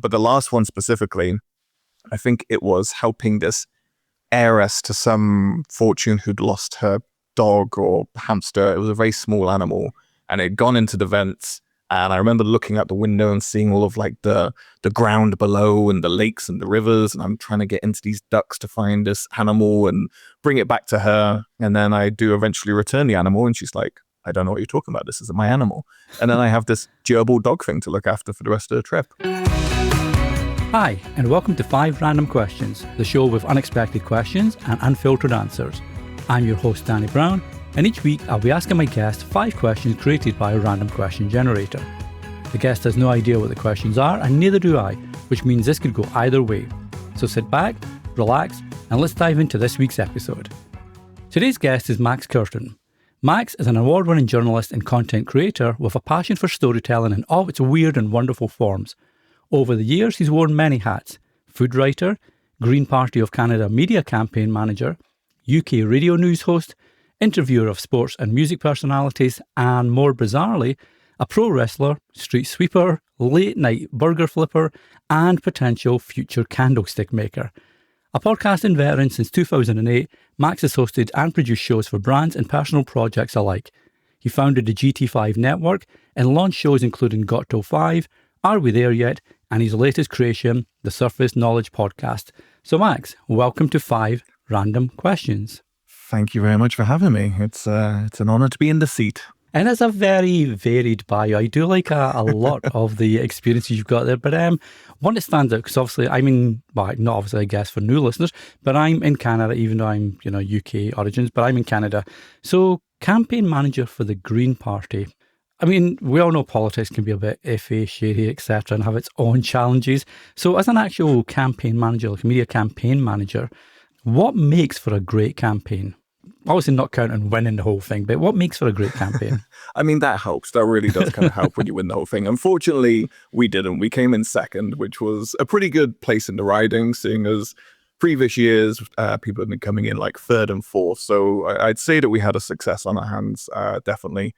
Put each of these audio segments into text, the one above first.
But the last one specifically, I think it was helping this heiress to some fortune who'd lost her dog or hamster. It was a very small animal, and it had gone into the vents. And I remember looking out the window and seeing all of like the ground below and the lakes and the rivers. And I'm trying to get into these ducks to find this animal and bring it back to her. And then I do eventually return the animal. And she's like, I don't know what you're talking about. This isn't my animal. And then I have this gerbil dog thing to look after for the rest of the trip. Hi, and welcome to 5 Random Questions, the show with unexpected questions and unfiltered answers. I'm your host, Danny Brown. And each week, I'll be asking my guest 5 questions created by a random question generator. The guest has no idea what the questions are, and neither do I, which means this could go either way. So sit back, relax, and let's dive into this week's episode. Today's guest is Kurton. Max is an award-winning journalist and content creator with a passion for storytelling in all its weird and wonderful forms. Over the years, he's worn many hats: food writer, Green Party of Canada media campaign manager, UK radio news host, interviewer of sports and music personalities, and more bizarrely, a pro wrestler, street sweeper, late night burger flipper, and potential future candlestick maker. A podcasting veteran since 2008, Max has hosted and produced shows for brands and personal projects alike. He founded the GT5 Network and launched shows including GT5, Are We There Yet?, and his latest creation, the Surface Knowledge Podcast. So Max, welcome to 5 Random Questions. Thank you very much for having me. It's an honor to be in the seat. And it's a very varied bio. I do like a lot of the experiences you've got there. But one that stands out, because obviously not obviously, I guess, for new listeners, but I'm in Canada, even though I'm, UK origins, but I'm in Canada. So campaign manager for the Green Party. I mean, we all know politics can be a bit iffy, shady, etc., and have its own challenges. So as an actual campaign manager, like a media campaign manager, what makes for a great campaign? Obviously not counting winning the whole thing, but what makes for a great campaign? I mean, that helps. That really does kind of help when you win the whole thing. Unfortunately, we didn't. We came in second, which was a pretty good place in the riding, seeing as previous years, people have been coming in like third and fourth. So I'd say that we had a success on our hands, definitely.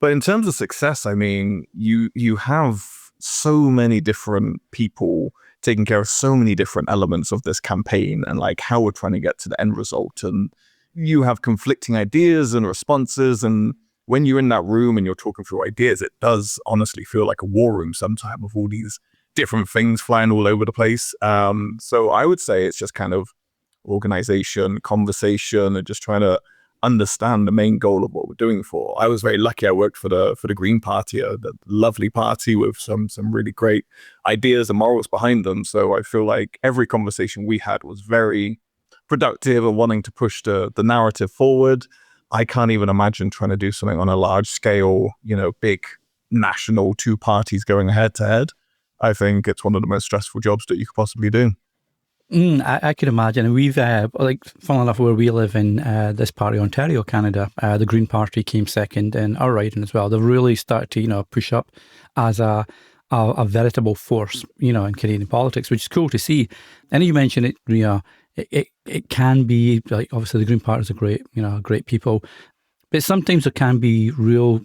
But in terms of success, I mean, you have so many different people taking care of so many different elements of this campaign and like how we're trying to get to the end result. And you have conflicting ideas and responses. And when you're in that room and you're talking through ideas, it does honestly feel like a war room sometimes with all these different things flying all over the place. So I would say it's just kind of organization, conversation, and just trying to understand the main goal of what we're doing for. I was very lucky. I worked for the Green Party, the lovely party with some really great ideas and morals behind them. So I feel like every conversation we had was very productive and wanting to push the narrative forward. I can't even imagine trying to do something on a large scale, big national 2 parties going head to head. I think it's one of the most stressful jobs that you could possibly do. I can imagine. And we've, funnily enough, where we live in this part of Ontario, Canada, the Green Party came second in our riding as well. They've really started to, push up as a veritable force, in Canadian politics, which is cool to see. And you mentioned it, it can be, like, obviously the Green Party is great people, but sometimes there can be real,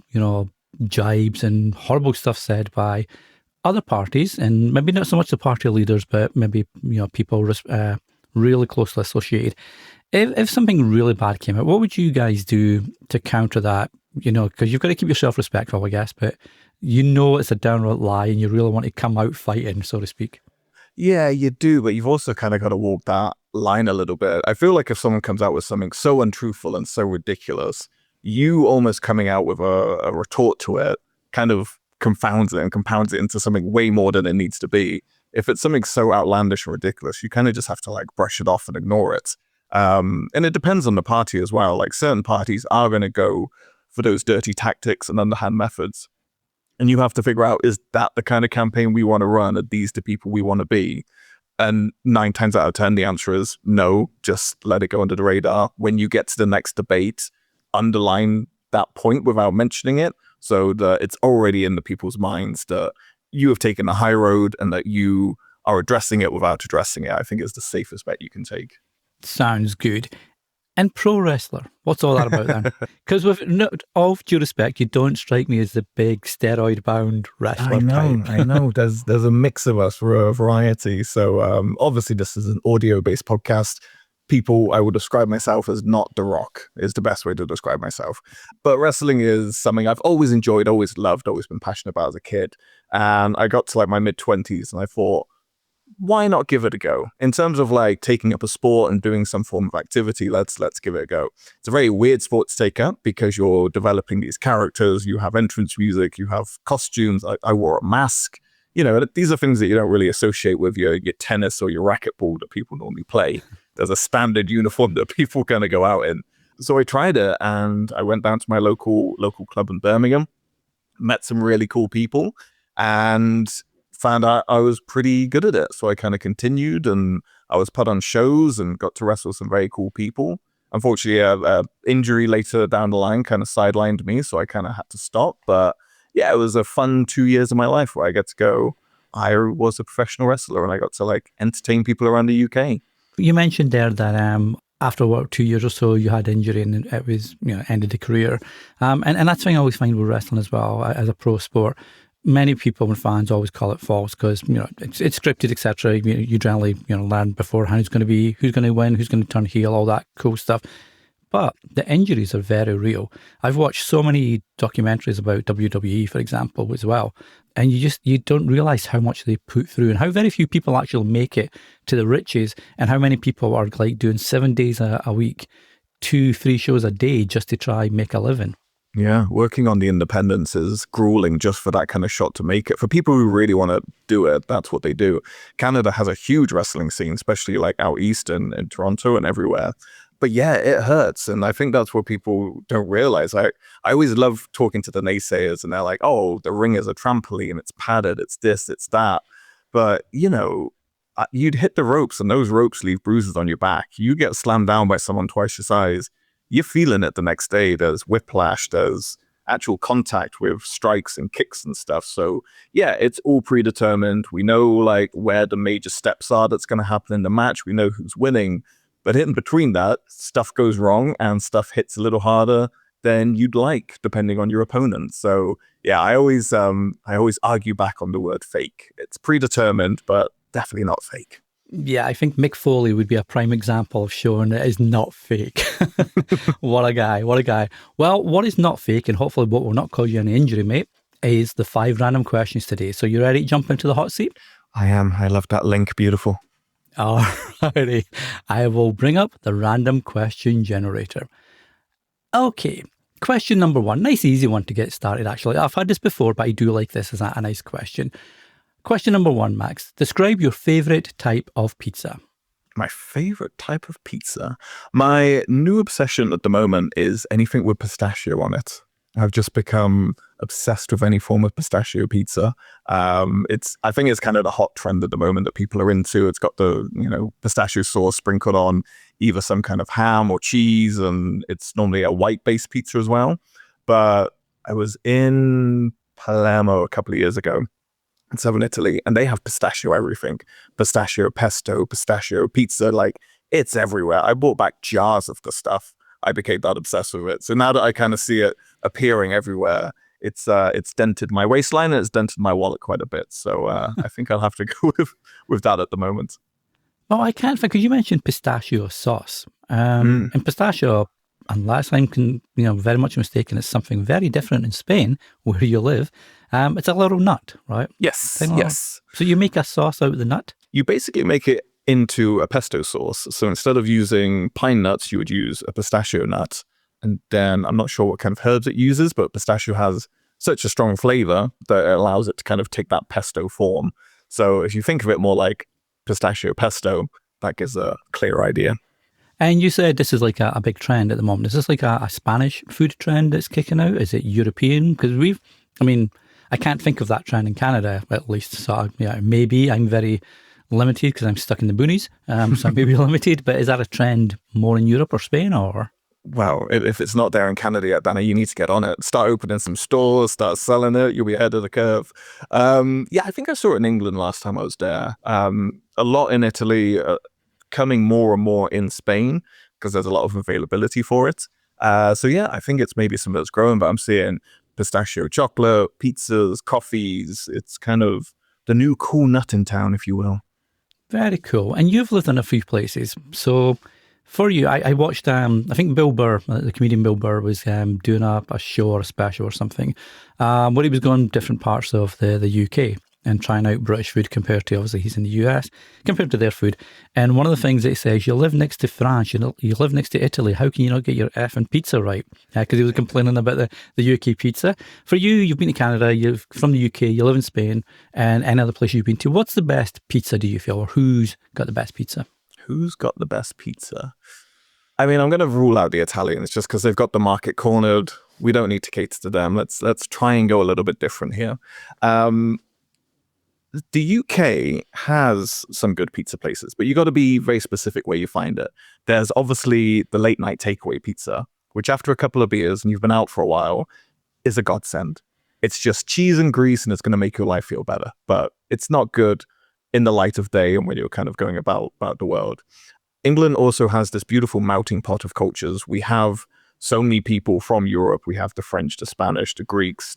jibes and horrible stuff said by other parties, and maybe not so much the party leaders, but maybe people really closely associated. If something really bad came out, what would you guys do to counter that? Because you've got to keep yourself respectful, I guess, but it's a downright lie, and you really want to come out fighting, so to speak. Yeah, you do, but you've also kind of got to walk that line a little bit. I feel like if someone comes out with something so untruthful and so ridiculous, you almost coming out with a retort to it kind of confounds it and compounds it into something way more than it needs to be. If it's something so outlandish and ridiculous, you kind of just have to like brush it off and ignore it. And it depends on the party as well. Like certain parties are going to go for those dirty tactics and underhand methods. And you have to figure out, is that the kind of campaign we want to run? Are these the people we want to be? And 9 times out of 10, the answer is no, just let it go under the radar. When you get to the next debate, underline that point without mentioning it, so that it's already in the people's minds that you have taken the high road and that you are addressing it without addressing it. I think is the safest bet you can take. Sounds good. And pro wrestler, what's all that about then? Because with all due respect, you don't strike me as the big steroid-bound wrestler type. I know. There's a mix of us for a variety. So obviously this is an audio-based podcast. I would describe myself as not The Rock is the best way to describe myself. But wrestling is something I've always enjoyed, always loved, always been passionate about as a kid. And I got to like my mid-20s and I thought, why not give it a go? In terms of like taking up a sport and doing some form of activity, let's give it a go. It's a very weird sport to take up because you're developing these characters, you have entrance music, you have costumes. I wore a mask. You know, these are things that you don't really associate with your tennis or your racquetball that people normally play. There's a standard uniform that people kind of go out in. So I tried it and I went down to my local club in Birmingham, met some really cool people, and found out I was pretty good at it. So I kind of continued and I was put on shows and got to wrestle some very cool people. Unfortunately, a injury later down the line kind of sidelined me, so I kind of had to stop. But yeah, it was a fun 2 years of my life where I get to go. I was a professional wrestler and I got to like entertain people around the UK. You mentioned there that after about 2 years or so, you had injury and it was, ended the career. And that's something I always find with wrestling as well, as a pro sport. Many people and fans always call it false because it's scripted, etc. You generally learn beforehand who's going to win, who's going to turn heel, all that cool stuff. But the injuries are very real. I've watched so many documentaries about WWE, for example, as well, and you don't realize how much they put through and how very few people actually make it to the riches, and how many people are like doing 7 days a week, 2-3 shows a day just to try make a living. Yeah, working on the independents is grueling just for that kind of shot to make it. For people who really want to do it, that's what they do. Canada has a huge wrestling scene, especially like out east in Toronto and everywhere. But yeah, it hurts. And I think that's what people don't realize. I always love talking to the naysayers and they're like, oh, the ring is a trampoline, it's padded, it's this, it's that. But, you'd hit the ropes and those ropes leave bruises on your back. You get slammed down by someone twice your size. You're feeling it the next day. There's whiplash, there's actual contact with strikes and kicks and stuff. So yeah, it's all predetermined. We know like where the major steps are that's going to happen in the match. We know who's winning. But in between that, stuff goes wrong and stuff hits a little harder than you'd like, depending on your opponent. So yeah, I always argue back on the word fake. It's predetermined, but definitely not fake. Yeah, I think Mick Foley would be a prime example of showing it is not fake. What a guy. Well, what is not fake, and hopefully what will not cause you any injury, mate, is the 5 random questions today. So you ready to jump into the hot seat? I am. I love that link. Beautiful. Alrighty. I will bring up the random question generator. Okay. Question number 1. Nice, easy one to get started, actually. I've had this before, but I do like this as a nice question. Question number 1, Max. Describe your favorite type of pizza. My favorite type of pizza? My new obsession at the moment is anything with pistachio on it. I've just become obsessed with any form of pistachio pizza. I think it's kind of the hot trend at the moment that people are into. It's got the, pistachio sauce sprinkled on either some kind of ham or cheese, and it's normally a white-based pizza as well. But I was in Palermo a couple of years ago in southern Italy, and they have pistachio everything. Pistachio pesto, pistachio pizza, like it's everywhere. I bought back jars of the stuff. I became that obsessed with it. So now that I kind of see it appearing everywhere, it's dented my waistline and it's dented my wallet quite a bit. So I think I'll have to go with that at the moment. Well, I can't think, because you mentioned pistachio sauce. And pistachio, unless I'm very much mistaken, it's something very different in Spain, where you live. It's a little nut, right? Yes, yes. So you make a sauce out of the nut? You basically make it into a pesto sauce. So instead of using pine nuts, you would use a pistachio nut. And then I'm not sure what kind of herbs it uses, but pistachio has such a strong flavor that it allows it to kind of take that pesto form. So if you think of it more like pistachio pesto, that gives a clear idea. And you said this is like a big trend at the moment. Is this like a Spanish food trend that's kicking out? Is it European? Because I can't think of that trend in Canada, at least. So yeah, maybe I'm very limited because I'm stuck in the boonies. So I may be limited, but is that a trend more in Europe or Spain or? Well, if it's not there in Canada yet, Danny, you need to get on it. Start opening some stores, start selling it. You'll be ahead of the curve. Yeah, I think I saw it in England last time I was there. A lot in Italy, coming more and more in Spain. because there's a lot of availability for it. So yeah, I think it's maybe something that's growing, but I'm seeing pistachio chocolate, pizzas, coffees. It's kind of the new cool nut in town, if you will. Very cool. And you've lived in a few places. So for you, I watched, I think Bill Burr, the comedian Bill Burr, was doing a show or a special or something, where he was going different parts of the UK and trying out British food compared to, obviously, he's in the US, compared to their food. And one of the things that he says, you live next to France, you live next to Italy, how can you not get your effing pizza right? Because he was complaining about the UK pizza. For you, you've been to Canada, you're from the UK, you live in Spain, and any other place you've been to. What's the best pizza, do you feel, or who's got the best pizza? Who's got the best pizza? I mean, I'm going to rule out the Italians just because they've got the market cornered. We don't need to cater to them. Let's try and go a little bit different here. The UK has some good pizza places, but you got to be very specific where you find it. There's obviously the late night takeaway pizza, which after a couple of beers and you've been out for a while is a godsend. It's just cheese and grease and it's going to make your life feel better, but it's not good in the light of day and when you're kind of going about the world. England also has this beautiful melting pot of cultures. We have so many people from Europe. We have the French, the Spanish, the Greeks,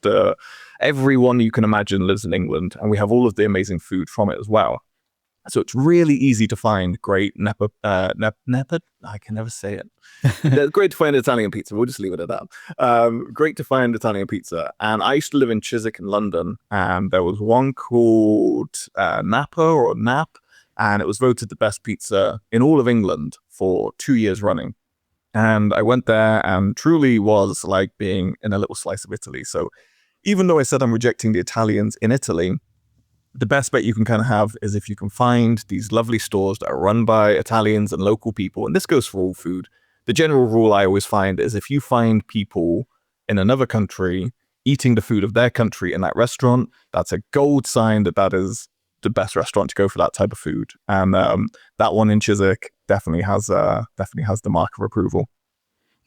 everyone you can imagine lives in England, and we have all of the amazing food from it as well. So it's really easy to find great I can never say it. It's great to find Italian pizza. We'll just leave it at that. Great to find Italian pizza. And I used to live in Chiswick in London, and there was one called Napa or Nap, and it was voted the best pizza in all of England for 2 years running. And I went there and truly was like being in a little slice of Italy. So even though I said I'm rejecting the Italians in Italy, the best bet you can kind of have is if you can find these lovely stores that are run by Italians and local people. And this goes for all food. The general rule I always find is if you find people in another country eating the food of their country in that restaurant, that's a gold sign that is the best restaurant to go for that type of food. And that one in Chiswick definitely has the mark of approval.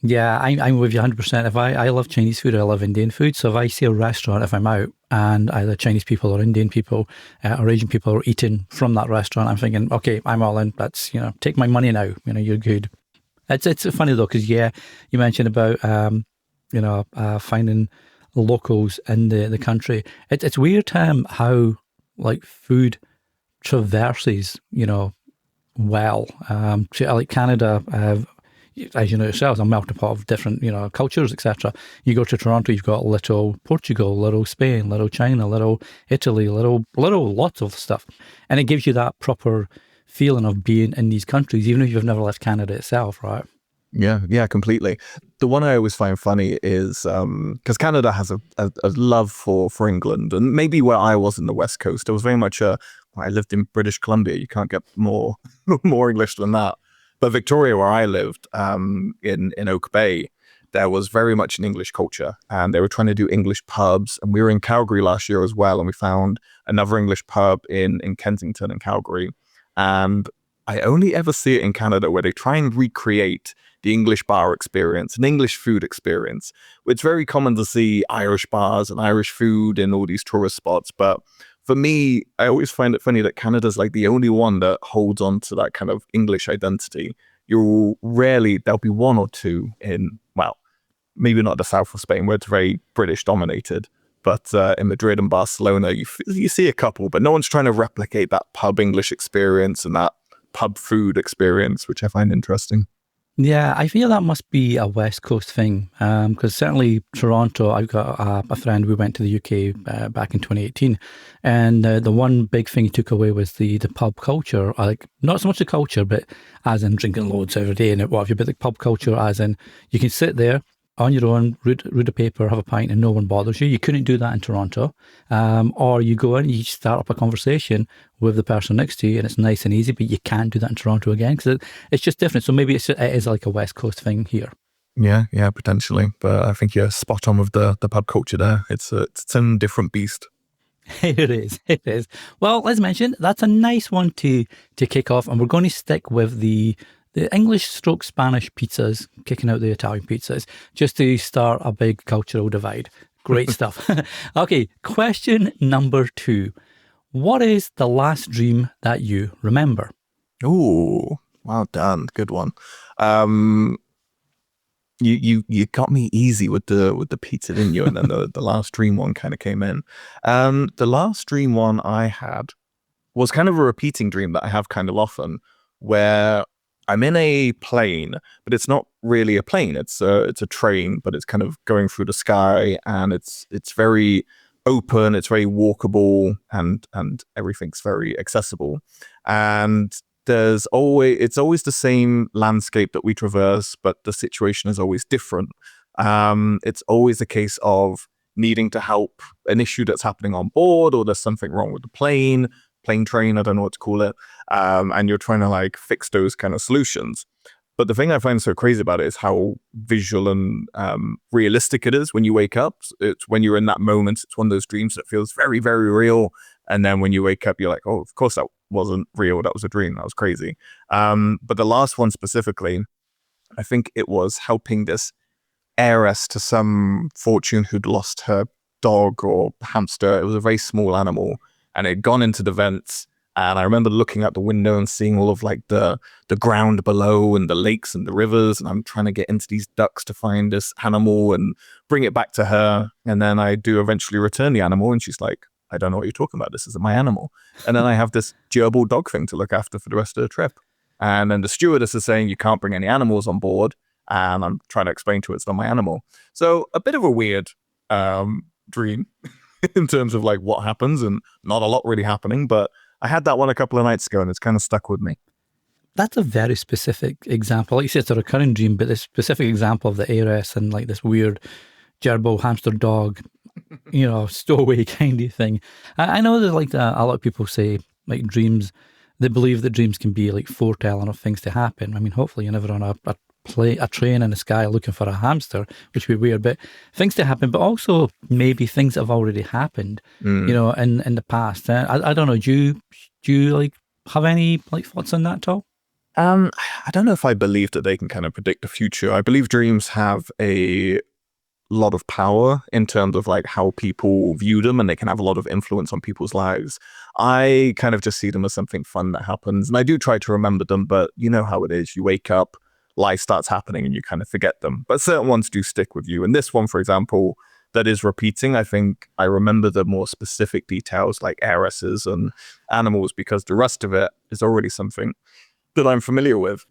Yeah, I'm with you 100%. If I love Chinese food, I love Indian food. So if I see a restaurant, if I'm out and either Chinese people or Indian people or Asian people are eating from that restaurant, I'm thinking, okay, I'm all in. That's, take my money now. You're good. It's funny though, because you mentioned about finding locals in the country. It's weird how like food traverses, well. Like Canada, as you know yourselves, a melting pot of different, cultures, etc. You go to Toronto, you've got little Portugal, little Spain, little China, little Italy, little lots of stuff. And it gives you that proper feeling of being in these countries, even if you've never left Canada itself, right? Yeah, completely. The one I always find funny is because Canada has a love for England, and maybe where I was in the West Coast, it was very much I lived in British Columbia. You can't get more English than that. But Victoria, where I lived in Oak Bay, there was very much an English culture, and they were trying to do English pubs. And we were in Calgary last year as well, and we found another English pub in Kensington and Calgary. And I only ever see it in Canada where they try and recreate the English bar experience, an English food experience. It's very common to see Irish bars and Irish food in all these tourist spots. But for me, I always find it funny that Canada's like the only one that holds on to that kind of English identity. There'll be one or two in, well, maybe not the south of Spain where it's very British dominated. But in Madrid and Barcelona, you see a couple, but no one's trying to replicate that pub English experience and that pub food experience, which I find interesting. Yeah, I feel that must be a West Coast thing, because certainly Toronto, I've got a friend, we went to the UK back in 2018, and the one big thing he took away was the pub culture, like not so much the culture, but as in drinking loads every day and what have you, but the pub culture as in you can sit there on your own, read a paper, have a pint, and no one bothers you. You couldn't do that in Toronto. Or you go in, you start up a conversation with the person next to you, and it's nice and easy, but you can't do that in Toronto again, because it's just different. So maybe it is like a West Coast thing here. Yeah, potentially. But I think you're spot on with the pub culture there. It's a different beast. It is. Well, as mentioned, that's a nice one to kick off, and we're going to stick with the English/Spanish pizzas, kicking out the Italian pizzas, just to start a big cultural divide. Great stuff. Okay, question number 2. What is the last dream that you remember? Ooh, Well done. Good one. Um, you got me easy with the pizza, didn't you? And then the last dream one kind of came in. The last dream one I had was kind of a repeating dream that I have kind of often, where I'm in a plane, but it's not really a plane. It's a train, but it's kind of going through the sky, and it's very open. It's very walkable, and everything's very accessible. And it's always the same landscape that we traverse, but the situation is always different. It's always a case of needing to help an issue that's happening on board, or there's something wrong with the plane, train, I don't know what to call it. And you're trying to like fix those kind of solutions. But the thing I find so crazy about it is how visual and realistic it is when you wake up. It's when you're in that moment, it's one of those dreams that feels very, very real. And then when you wake up, you're like, oh, of course that wasn't real. That was a dream. That was crazy. But the last one specifically, I think it was helping this heiress to some fortune who'd lost her dog or hamster. It was a very small animal, and it had gone into the vents. And I remember looking out the window and seeing all of like the ground below and the lakes and the rivers. And I'm trying to get into these ducks to find this animal and bring it back to her. And then I do eventually return the animal. And she's like, I don't know what you're talking about. This isn't my animal. And then I have this gerbil dog thing to look after for the rest of the trip. And then the stewardess is saying, you can't bring any animals on board. And I'm trying to explain to her it's not my animal. So a bit of a weird dream in terms of like what happens, and not a lot really happening. But I had that one a couple of nights ago, and it's kind of stuck with me. That's a very specific example. Like you said, it's a recurring dream, but this specific example of the heiress and like this weird gerbil hamster dog, stowaway kind of thing. I know that like a lot of people say like dreams, they believe that dreams can be like foretelling of things to happen. I mean, hopefully you're never on a train in the sky looking for a hamster, which would be weird, but things to happen, but also maybe things that have already happened, in the past. I don't know. Do you like have any like thoughts on that at all? I don't know if I believe that they can kind of predict the future. I believe dreams have a lot of power in terms of like how people view them, and they can have a lot of influence on people's lives. I kind of just see them as something fun that happens, and I do try to remember them, but you know how it is. You wake up, life starts happening, and you kind of forget them. But certain ones do stick with you. And this one, for example, that is repeating, I think I remember the more specific details like heiresses and animals, because the rest of it is already something that I'm familiar with.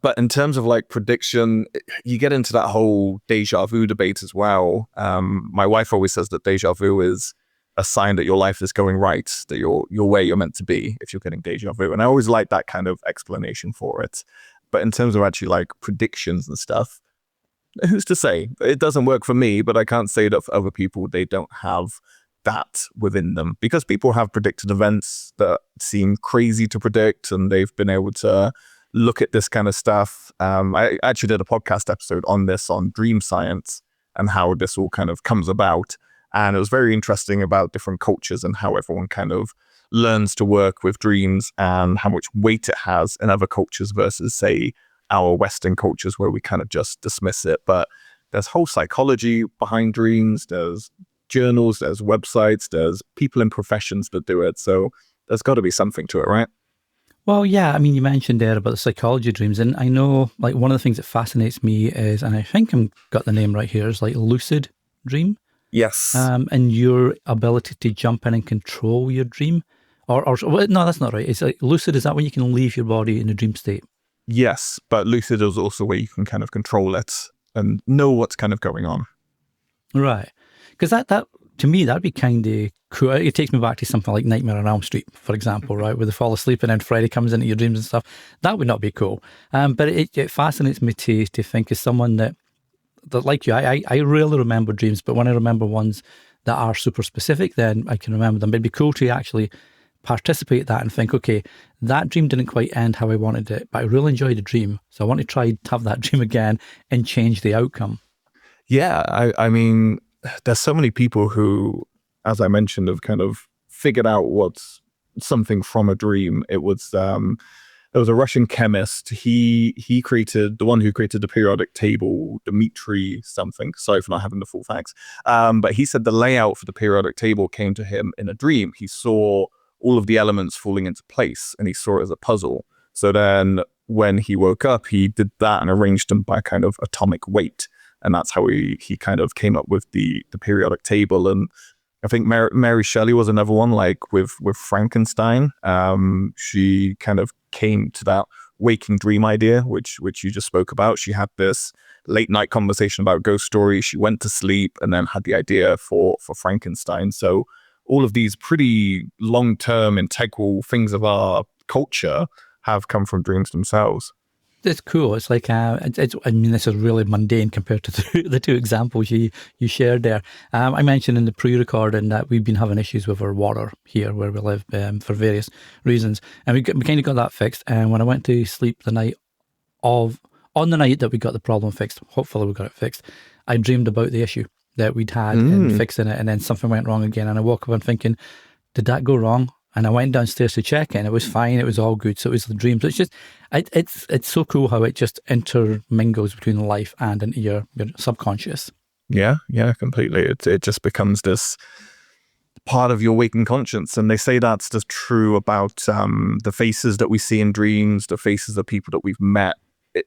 But in terms of like prediction, you get into that whole deja vu debate as well. My wife always says that deja vu is a sign that your life is going right, that you're where you're meant to be if you're getting deja vu. And I always like that kind of explanation for it. But in terms of actually like predictions and stuff, who's to say? It doesn't work for me, but I can't say that for other people, they don't have that within them, because people have predicted events that seem crazy to predict, and they've been able to look at this kind of stuff. I actually did a podcast episode on this, on dream science and how this all kind of comes about. And it was very interesting about different cultures and how everyone kind of learns to work with dreams and how much weight it has in other cultures versus, say, our Western cultures where we kind of just dismiss it. But there's whole psychology behind dreams. There's journals, there's websites, there's people in professions that do it. So there's got to be something to it, right? Well, yeah, I mean, you mentioned there about the psychology of dreams, and I know like one of the things that fascinates me is, and I think I've got the name right here, is like lucid dream. Yes. And your ability to jump in and control your dream. Or well, no, that's not right. It's like lucid, is that when you can leave your body in a dream state? Yes, but lucid is also where you can kind of control it and know what's kind of going on. Right. Because that to me, that'd be kind of cool. It takes me back to something like Nightmare on Elm Street, for example, right? Where they fall asleep and then Freddy comes into your dreams and stuff. That would not be cool. But it fascinates me to think as someone that like you, I rarely remember dreams, but when I remember ones that are super specific, then I can remember them. But it'd be cool to actually participate in that and think, okay, that dream didn't quite end how I wanted it, but I really enjoyed the dream. So I want to try to have that dream again and change the outcome. Yeah, I mean, there's so many people who, as I mentioned, have kind of figured out what's something from a dream. It was there was a Russian chemist. He created, the one who created the periodic table, Dmitri something. Sorry for not having the full facts. But he said the layout for the periodic table came to him in a dream. He saw all of the elements falling into place, and he saw it as a puzzle. So then when he woke up, he did that and arranged them by kind of atomic weight. And that's how he kind of came up with the periodic table. And I think Mary Shelley was another one, like with Frankenstein. She kind of came to that waking dream idea, which you just spoke about. She had this late night conversation about ghost stories. She went to sleep and then had the idea for Frankenstein. So all of these pretty long-term integral things of our culture have come from dreams themselves. It's cool. It's like, I mean, this is really mundane compared to the two examples you shared there. I mentioned in the pre-recording that we've been having issues with our water here where we live for various reasons. And we kind of got that fixed. And when I went to sleep on the night that we got the problem fixed, hopefully we got it fixed, I dreamed about the issue that we'd had in fixing it. And then something went wrong again. And I woke up and thinking, did that go wrong? And I went downstairs to check it and it was fine. It was all good. So it was the dream. So it's just, it's so cool how it just intermingles between life and into your subconscious. Yeah, completely. It just becomes this part of your waking conscience. And they say that's just true about the faces that we see in dreams, the faces of people that we've met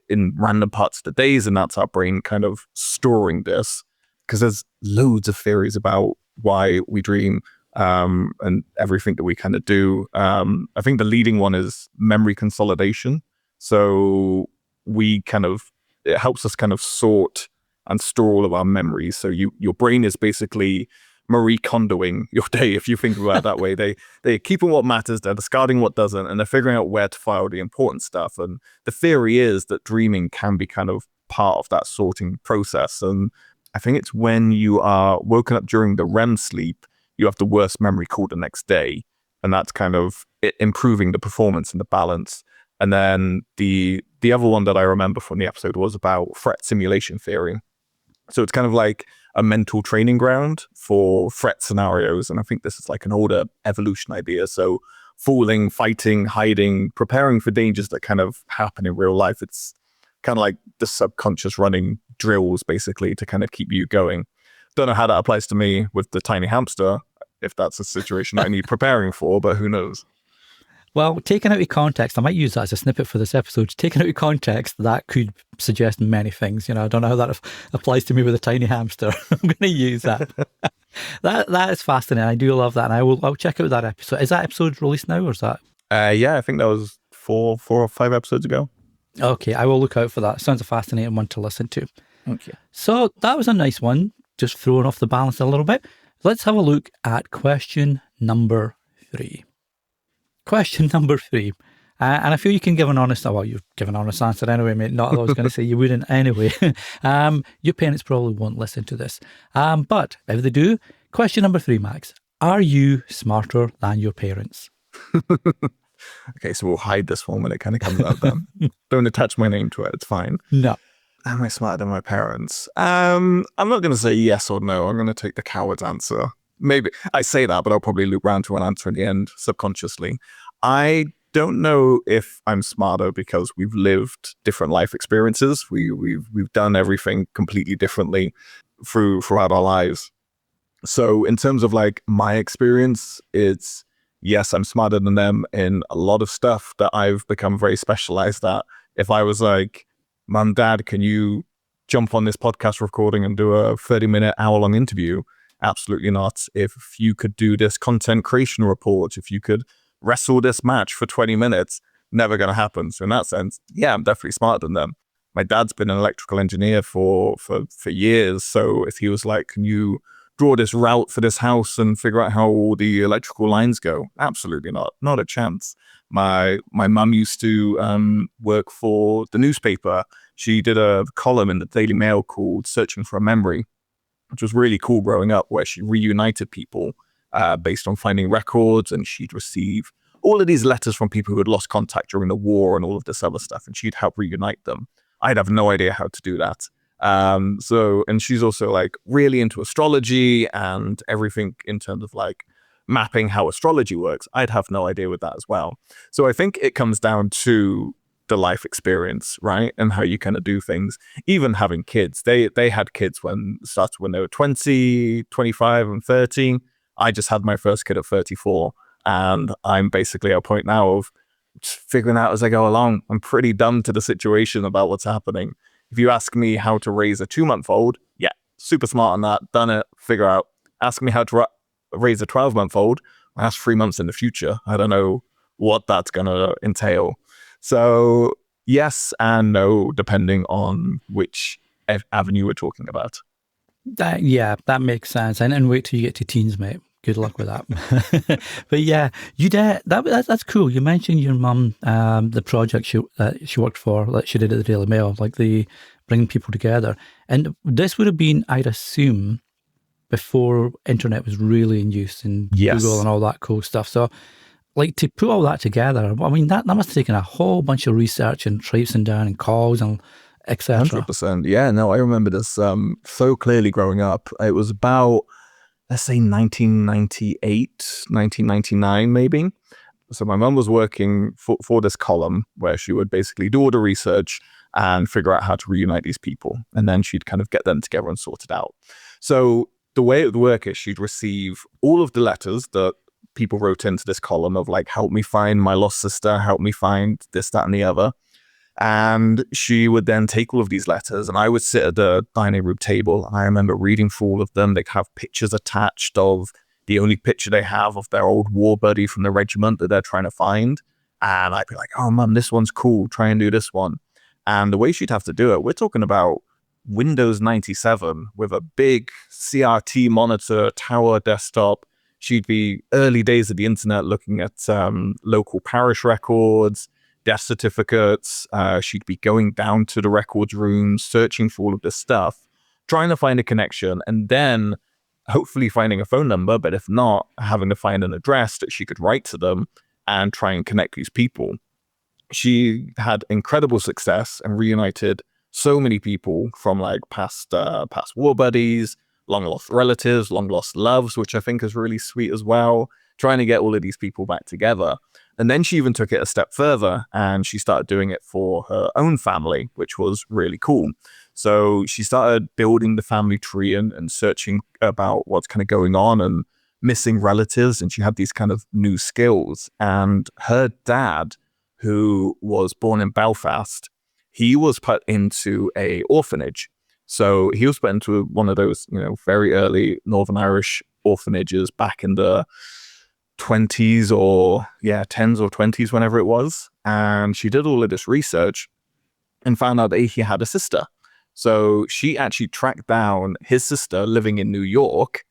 in random parts of the days. And that's our brain kind of storing this. Because there's loads of theories about why we dream. And everything that we kind of do. I think the leading one is memory consolidation. So it helps us kind of sort and store all of our memories. So your brain is basically Marie Kondoing your day, if you think about it that way. They're keeping what matters, they're discarding what doesn't, and they're figuring out where to file the important stuff. And the theory is that dreaming can be kind of part of that sorting process. And I think it's when you are woken up during the REM sleep, you have the worst memory call the next day. And that's kind of improving the performance and the balance. And then the other one that I remember from the episode was about threat simulation theory. So it's kind of like a mental training ground for threat scenarios. And I think this is like an older evolution idea. So falling, fighting, hiding, preparing for dangers that kind of happen in real life. It's kind of like the subconscious running drills, basically, to kind of keep you going. Don't know how that applies to me with the tiny hamster, if that's a situation I need preparing for, but who knows? Well, taken out of context, I might use that as a snippet for this episode. Taken out of context, that could suggest many things. I don't know how that applies to me with a tiny hamster. I'm going to use that. That is fascinating. I do love that, and I'll check out that episode. Is that episode released now, or is that? Yeah, I think that was 4 or 5 episodes ago. Okay, I will look out for that. Sounds a fascinating one to listen to. Okay. So that was a nice one, just throwing off the balance a little bit. Let's have a look at question number 3. Question number 3. And I feel you can give an honest, you've given an honest answer anyway, mate. Not that I was going to say you wouldn't anyway. Your parents probably won't listen to this. But if they do, question number 3, Max. Are you smarter than your parents? Okay, so we'll hide this one when it kind of comes out then. Don't attach my name to it. It's fine. No. Am I smarter than my parents? I'm not going to say yes or no. I'm going to take the coward's answer. Maybe I say that, but I'll probably loop round to an answer in the end subconsciously. I don't know if I'm smarter because we've lived different life experiences. We've done everything completely differently throughout our lives. So in terms of like my experience, it's yes, I'm smarter than them in a lot of stuff that I've become very specialized at. If I was like, Mum, Dad, can you jump on this podcast recording and do a 30-minute, hour-long interview? Absolutely not. If you could do this content creation report, if you could wrestle this match for 20 minutes, never going to happen. So in that sense, yeah, I'm definitely smarter than them. My dad's been an electrical engineer for years. So if he was like, can you draw this route for this house and figure out how all the electrical lines go? Absolutely not a chance. My mum used to work for the newspaper. She did a column in the Daily Mail called Searching for a Memory, which was really cool growing up, where she reunited people based on finding records, and she'd receive all of these letters from people who had lost contact during the war and all of this other stuff, and she'd help reunite them. I'd have no idea how to do that. And she's also like really into astrology and everything in terms of like mapping how astrology works. I'd have no idea with that as well. So I think it comes down to the life experience, right? And how you kind of do things. Even having kids, they had kids when they were 20, 25 and 30. I just had my first kid at 34. And I'm basically at a point now of just figuring out as I go along. I'm pretty dumb to the situation about what's happening. If you ask me how to raise a 2-month-old, yeah, super smart on that, done it, figure out. Ask me how to raise a 12-month-old, that's 3 months in the future. I don't know what that's going to entail. So yes and no, depending on which avenue we're talking about. That makes sense. And wait till you get to teens, mate. Good luck with that. But yeah, you did that's cool. You mentioned your mum, the project she worked for, like she did at the Daily Mail, like the bringing people together. And this would have been, I'd assume, before internet was really in use and Google and all that cool stuff. So, like, to put all that together, I mean, that must have taken a whole bunch of research and tracing down and calls and etc. 100%. Yeah, no, I remember this so clearly growing up. It was about, let's say 1998, 1999 maybe. So my mum was working for this column where she would basically do all the research and figure out how to reunite these people. And then she'd kind of get them together and sort it out. So the way it would work is she'd receive all of the letters that people wrote into this column of like, help me find my lost sister, help me find this, that, and the other. And she would then take all of these letters and I would sit at the dining room table. I remember reading through all of them. They'd have pictures attached of the only picture they have of their old war buddy from the regiment that they're trying to find. And I'd be like, oh, Mum, this one's cool. Try and do this one. And the way she'd have to do it, we're talking about Windows 97 with a big CRT monitor, tower desktop. She'd be early days of the internet looking at local parish records, death certificates. She'd be going down to the records room, searching for all of this stuff, trying to find a connection, and then hopefully finding a phone number, but if not, having to find an address that she could write to them and try and connect these people. She had incredible success and reunited so many people from like past war buddies, long lost relatives, long lost loves, which I think is really sweet as well, trying to get all of these people back together. And then she even took it a step further and she started doing it for her own family, which was really cool. So she started building the family tree and searching about what's kind of going on and missing relatives. And she had these kind of new skills. And her dad, who was born in Belfast, he was put into a orphanage. So he was put into one of those, very early Northern Irish orphanages back in the 10s or 20s, whenever it was. And she did all of this research and found out that he had a sister. So she actually tracked down his sister living in New York.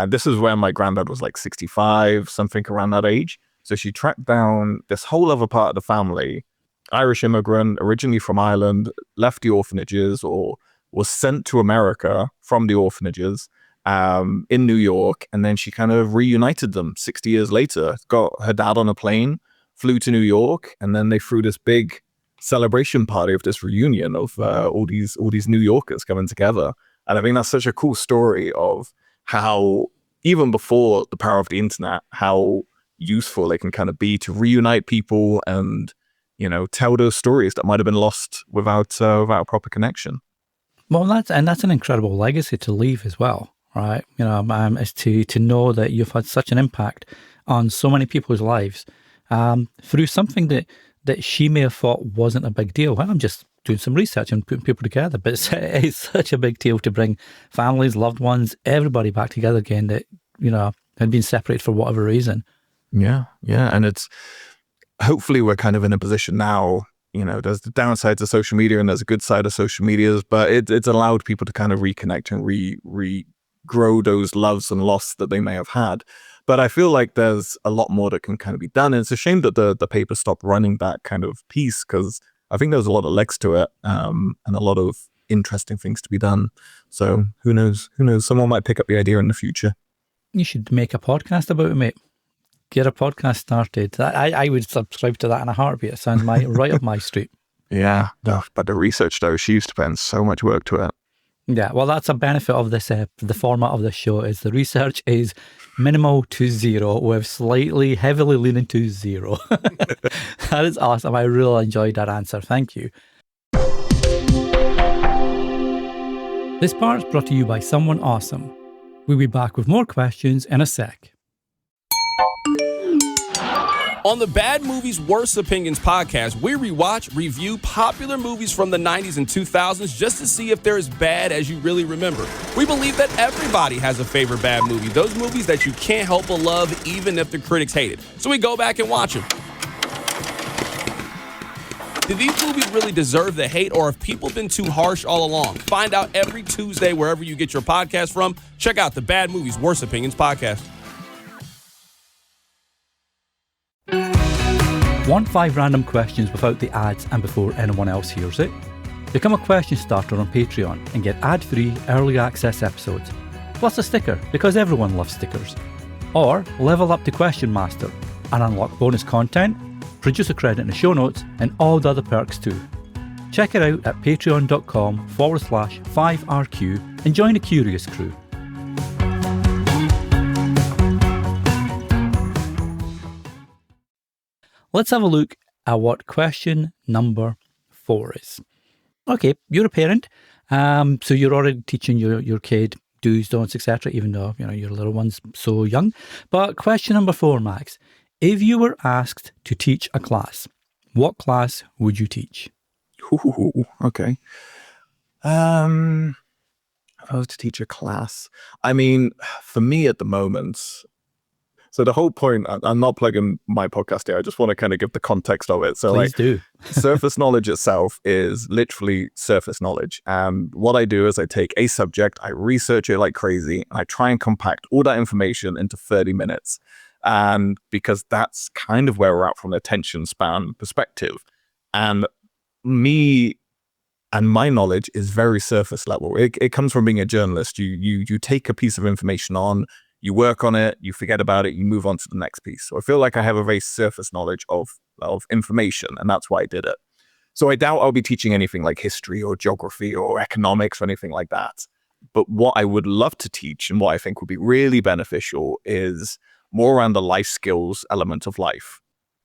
This is when my granddad was like 65, something around that age. So she tracked down this whole other part of the family, Irish immigrant, originally from Ireland, left the orphanages or was sent to America from the orphanages in New York. And then she kind of reunited them 60 years later, got her dad on a plane, flew to New York, and then they threw this big celebration party of this reunion of all these New Yorkers coming together. And I think that's such a cool story of how, even before the power of the internet, how useful it can kind of be to reunite people and, tell those stories that might have been lost without proper connection. Well, that's an incredible legacy to leave as well, right? Is to know that you've had such an impact on so many people's lives through something that she may have thought wasn't a big deal. Well, I'm just doing some research and putting people together, but it's such a big deal to bring families, loved ones, everybody back together again that, had been separated for whatever reason. Yeah. And it's, hopefully we're kind of in a position now, there's the downsides of social media and there's a good side of social media, but it's allowed people to kind of reconnect and regrow those loves and loss that they may have had. But I feel like there's a lot more that can kind of be done. And it's a shame that the paper stopped running that kind of piece, because I think there's a lot of legs to it and a lot of interesting things to be done. So who knows? Someone might pick up the idea in the future. You should make a podcast about it, mate. Get a podcast started. I would subscribe to that in a heartbeat. It sounds right up my street. Yeah, but the research, though, she used to put in so much work to it. Yeah, well, that's a benefit of this. The format of this show is the research is minimal to zero, with slightly heavily leaning to zero. That is awesome. I really enjoyed that answer. Thank you. This part is brought to you by someone awesome. We'll be back with more questions in a sec. On the Bad Movies, Worst Opinions podcast, we review popular movies from the 90s and 2000s just to see if they're as bad as you really remember. We believe that everybody has a favorite bad movie, those movies that you can't help but love even if the critics hate it. So we go back and watch them. Did these movies really deserve the hate, or have people been too harsh all along? Find out every Tuesday wherever you get your podcast from. Check out the Bad Movies, Worst Opinions podcast. Want 5 random questions without the ads and before anyone else hears it? Become a question starter on Patreon and get ad-free early access episodes, plus a sticker because everyone loves stickers. Or level up to Question Master and unlock bonus content, producer credit in the show notes, and all the other perks too. Check it out at patreon.com/5RQ and join the Curious Crew. Let's have a look at what question number 4 is. Okay, you're a parent, so you're already teaching your kid do's, don'ts, etc., even though your little one's so young. But question number 4, Max, if you were asked to teach a class, what class would you teach? Ooh, okay. If I was to teach a class, I mean, for me at the moment, so the whole point, I'm not plugging my podcast here. I just want to kind of give the context of it. So Please do. Surface knowledge itself is literally surface knowledge. And what I do is I take a subject, I research it like crazy, and I try and compact all that information into 30 minutes. And because that's kind of where we're at from an attention span perspective. And me and my knowledge is very surface level. It comes from being a journalist. You take a piece of information on, you work on it, you forget about it, you move on to the next piece. So I feel like I have a very surface knowledge of information, and that's why I did it. So I doubt I'll be teaching anything like history or geography or economics or anything like that. But what I would love to teach, and what I think would be really beneficial, is more around the life skills element of life.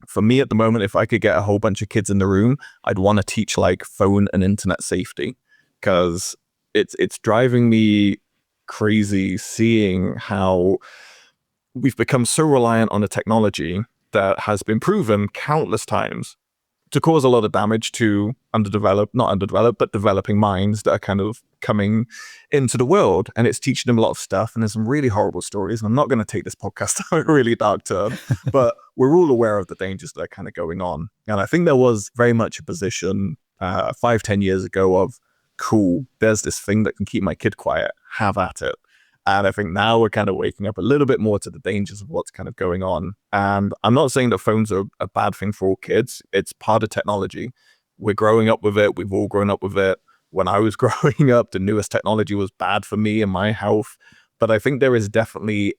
For me at the moment, if I could get a whole bunch of kids in the room, I'd want to teach like phone and internet safety, because it's driving me crazy seeing how we've become so reliant on a technology that has been proven countless times to cause a lot of damage to developing minds that are kind of coming into the world. And it's teaching them a lot of stuff, and there's some really horrible stories. And I'm not going to take this podcast down a really dark turn, but we're all aware of the dangers that are kind of going on. And I think there was very much a position 5-10 years ago of, cool, there's this thing that can keep my kid quiet, have at it. And I think now we're kind of waking up a little bit more to the dangers of what's kind of going on. And I'm not saying that phones are a bad thing for all kids. It's part of technology. We're growing up with it. We've all grown up with it. When I was growing up, the newest technology was bad for me and my health. But I think there is definitely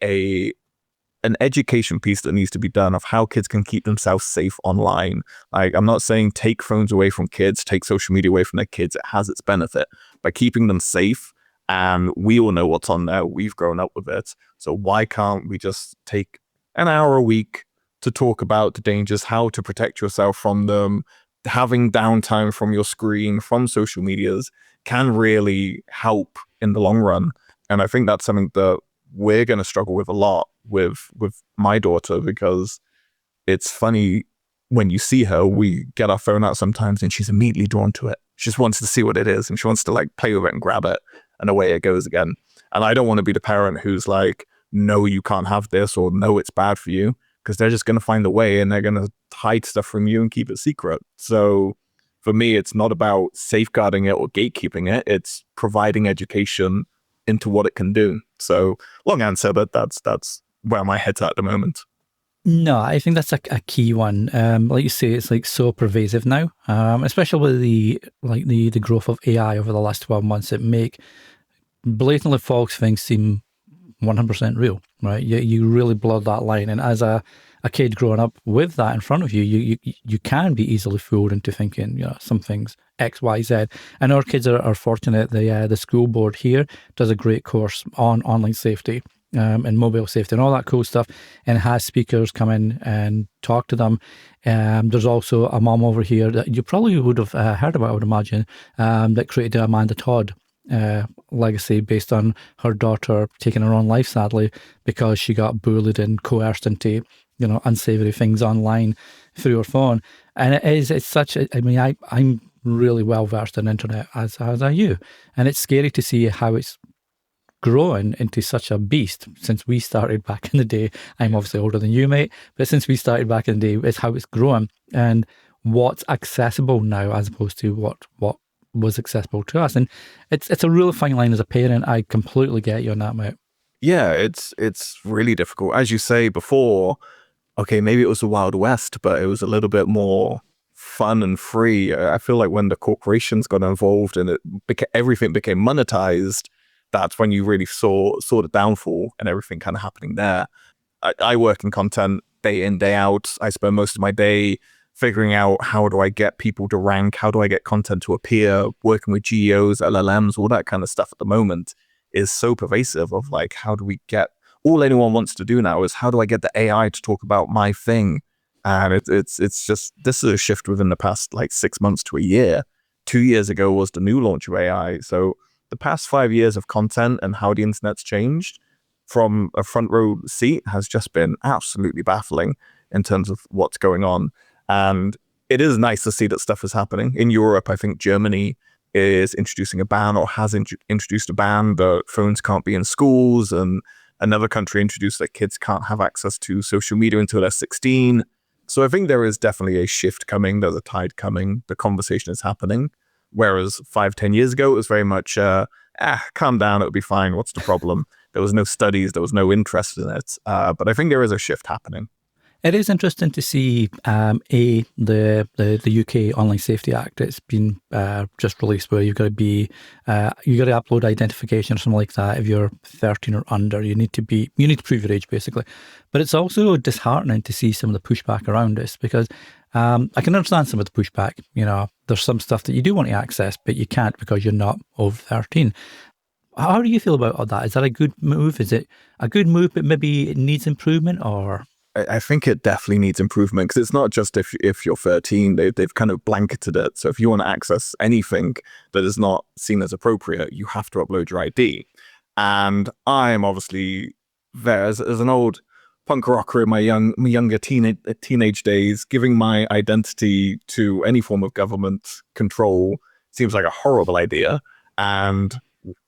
an education piece that needs to be done of how kids can keep themselves safe online. Like, I'm not saying take phones away from kids, take social media away from their kids. It has its benefit by keeping them safe. And we all know what's on there. We've grown up with it. So why can't we just take an hour a week to talk about the dangers, how to protect yourself from them? Having downtime from your screen, from social medias, can really help in the long run. And I think that's something that we're going to struggle with a lot with my daughter, because it's funny when you see her, we get our phone out sometimes and she's immediately drawn to it. She just wants to see what it is, and she wants to like play with it and grab it, and away it goes again. And I don't want to be the parent who's like, no, you can't have this, or no, it's bad for you, because they're just going to find a way and they're going to hide stuff from you and keep it secret. So for me, it's not about safeguarding it or gatekeeping it. It's providing education into what it can do. So long answer, but that's where my head's at the moment. No, I think that's a key one. Like you say, it's like so pervasive now, especially with the growth of AI over the last 12 months. It make blatantly false things seem 100% real, right? You really blur that line. And as a kid growing up with that in front of you, you can be easily fooled into thinking, some things X, Y, Z. And our kids are fortunate. The school board here does a great course on online safety and mobile safety and all that cool stuff, and has speakers come in and talk to them. There's also a mom over here that you probably would have heard about, I would imagine, that created the Amanda Todd legacy based on her daughter taking her own life, sadly, because she got bullied and coerced into unsavory things online through your phone. And it's such a, I mean, I'm really well versed in internet, as are you. And it's scary to see how it's grown into such a beast since we started back in the day. I'm obviously older than you, mate, but since we started back in the day, it's how it's grown and what's accessible now as opposed to what was accessible to us. And it's a real fine line as a parent. I completely get you on that, mate. Yeah, it's really difficult. As you say before, okay, maybe it was the Wild West, but it was a little bit more fun and free. I feel like when the corporations got involved and everything became monetized, that's when you really saw the downfall and everything kind of happening there. I work in content day in, day out. I spend most of my day figuring out how do I get people to rank, how do I get content to appear, working with GEOs, LLMs, all that kind of stuff at the moment is so pervasive of like, how do we get, all anyone wants to do now is how do I get the AI to talk about my thing? And it's just, this is a shift within the past like 6 months to a year. 2 years ago was the new launch of AI. So the past 5 years of content and how the internet's changed from a front row seat has just been absolutely baffling in terms of what's going on. And it is nice to see that stuff is happening. In Europe, I think Germany is introducing a ban or has introduced a ban that phones can't be in schools, and another country introduced that kids can't have access to social media until they're 16. So I think there is definitely a shift coming. There's a tide coming. The conversation is happening. Whereas 5-10 years ago, it was very much, calm down, it'll be fine. What's the problem? There was no studies. There was no interest in it. But I think there is a shift happening. It is interesting to see the UK Online Safety Act. It's been just released where you've got to upload identification or something like that. If you're 13 or under, you need to prove your age basically. But it's also disheartening to see some of the pushback around this because I can understand some of the pushback. There's some stuff that you do want to access, but you can't because you're not over 13. How do you feel about all that? Is that a good move? Is it a good move, but maybe it needs improvement, or? I think it definitely needs improvement because it's not just if you're 13, they've kind of blanketed it. So if you want to access anything that is not seen as appropriate, you have to upload your ID. And I'm obviously there as an old punk rocker in my younger teenage days, giving my identity to any form of government control seems like a horrible idea. And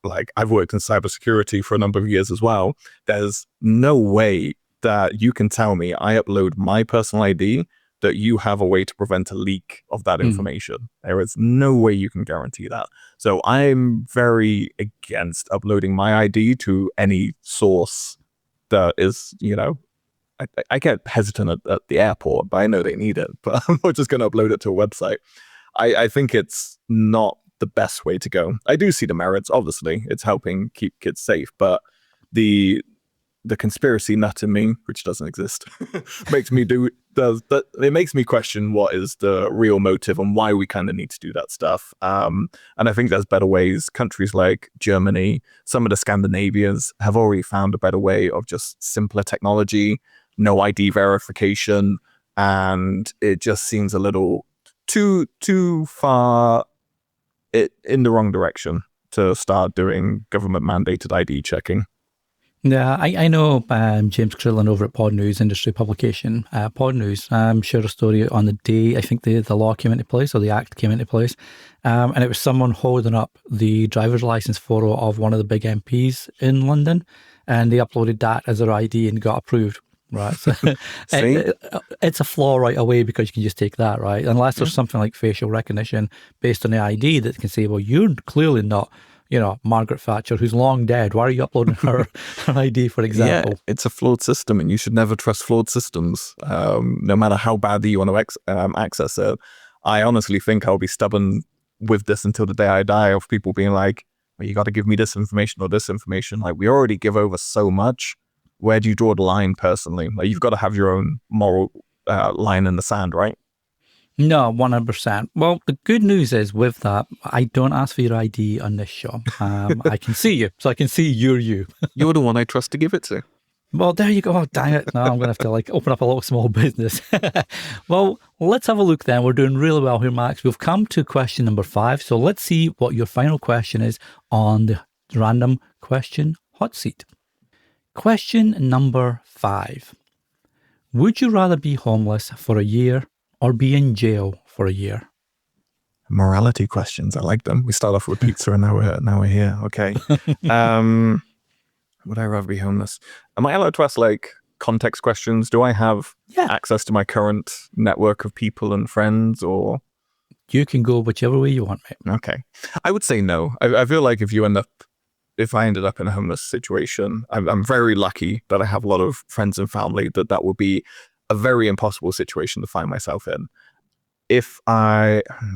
like I've worked in cybersecurity for a number of years as well. There's no way that you can tell me I upload my personal ID that you have a way to prevent a leak of that information. There is no way you can guarantee that. So I'm very against uploading my ID to any source that is, I get hesitant at the airport, but I know they need it, but I'm not just going to upload it to a website. I think it's not the best way to go. I do see the merits, obviously. It's helping keep kids safe, but the conspiracy nut in me, which doesn't exist, it makes me question what is the real motive and why we kind of need to do that stuff. And I think there's better ways. Countries like Germany, some of the Scandinavians have already found a better way of just simpler technology, no ID verification, and it just seems a little too far in the wrong direction to start doing government mandated ID checking. Yeah, I know James Crillon over at Pod News, industry publication, Pod News, shared a story on the day I think the law came into place, or the act came into place, and it was someone holding up the driver's license photo of one of the big MPs in London, and they uploaded that as their ID and got approved. Right, so it's a flaw right away because you can just take that, right? Unless there's something like facial recognition based on the ID that can say, well, you're clearly not, Margaret Thatcher, who's long dead. Why are you uploading her ID, for example? Yeah, it's a flawed system, and you should never trust flawed systems, no matter how badly you want to access it. I honestly think I'll be stubborn with this until the day I die, of people being like, well, you got to give me this information or this information. Like, we already give over so much. Where do you draw the line personally? Like, you've got to have your own moral line in the sand, right? No, 100%. Well, the good news is with that, I don't ask for your ID on this show. I can see you, so I can see you're you. You're the one I trust to give it to. Well, there you go. Oh, dang it. Now I'm going to have to open up a little small business. Well, let's have a look then. We're doing really well here, Max. We've come to question number 5. So let's see what your final question is on the random question hot seat. Question number 5. Would you rather be homeless for a year or be in jail for a year? Morality questions. I like them. We start off with pizza and now we're here. Okay. Would I rather be homeless? Am I allowed to ask like context questions? Do I have access to my current network of people and friends, or? You can go whichever way you want, mate. Okay. I would say no. I feel like if I ended up in a homeless situation, I'm very lucky that I have a lot of friends and family that would be a very impossible situation to find myself in. If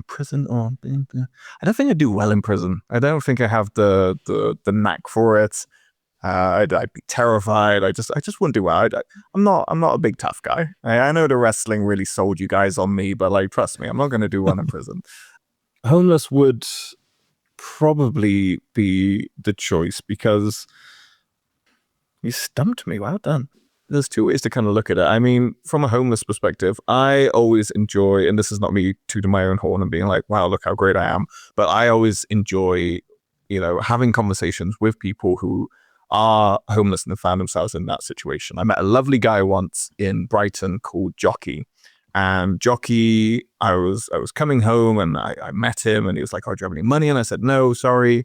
prison, or I don't think I'd do well in prison. I don't think I have the knack for it. I'd be terrified. I just wouldn't do well. I'm not a big tough guy. I know the wrestling really sold you guys on me, but like, trust me, I'm not going to do well in prison. Homeless would probably be the choice, because you stumped me. Well done. There's two ways to kind of look at it. I mean, from a homeless perspective, I always enjoy, and this is not me tooting my own horn and being like, wow, look how great I am, but I always enjoy, having conversations with people who are homeless and have found themselves in that situation. I met a lovely guy once in Brighton called Jockey. And Jockey, I was coming home and I met him and he was like, oh, do you have any money? And I said, no, sorry.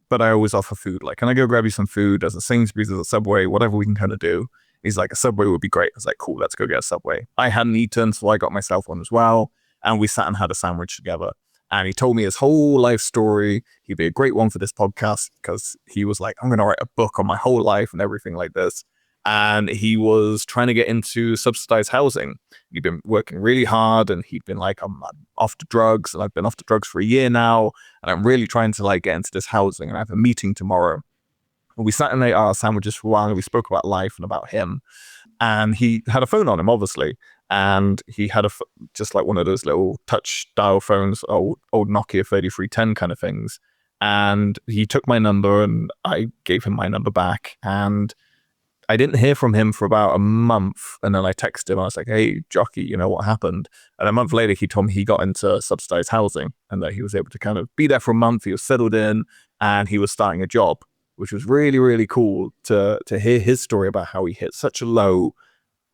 But I always offer food. Like, can I go grab you some food? There's a Sainsbury's, there's a Subway, whatever we can kind of do. He's like, a Subway would be great. I was like, cool, let's go get a Subway. I hadn't eaten, so I got myself one as well. And we sat and had a sandwich together. And he told me his whole life story. He'd be a great one for this podcast, because he was like, I'm going to write a book on my whole life and everything like this. And he was trying to get into subsidized housing. He'd been working really hard, and he'd been like, I'm off to drugs, and I've been off to drugs for a year now. And I'm really trying to like get into this housing, and I have a meeting tomorrow. And we sat and ate our sandwiches for a while, and we spoke about life and about him. And he had a phone on him, obviously. And he had just like one of those little touch dial phones, old Nokia 3310 kind of things. And he took my number and I gave him my number back. And I didn't hear from him for about a month. And then I texted him. I was like, hey, Jockey, what happened? And a month later, he told me he got into subsidized housing and that he was able to kind of be there for a month. He was settled in and he was starting a job, which was really, really cool to hear his story about how he hit such a low,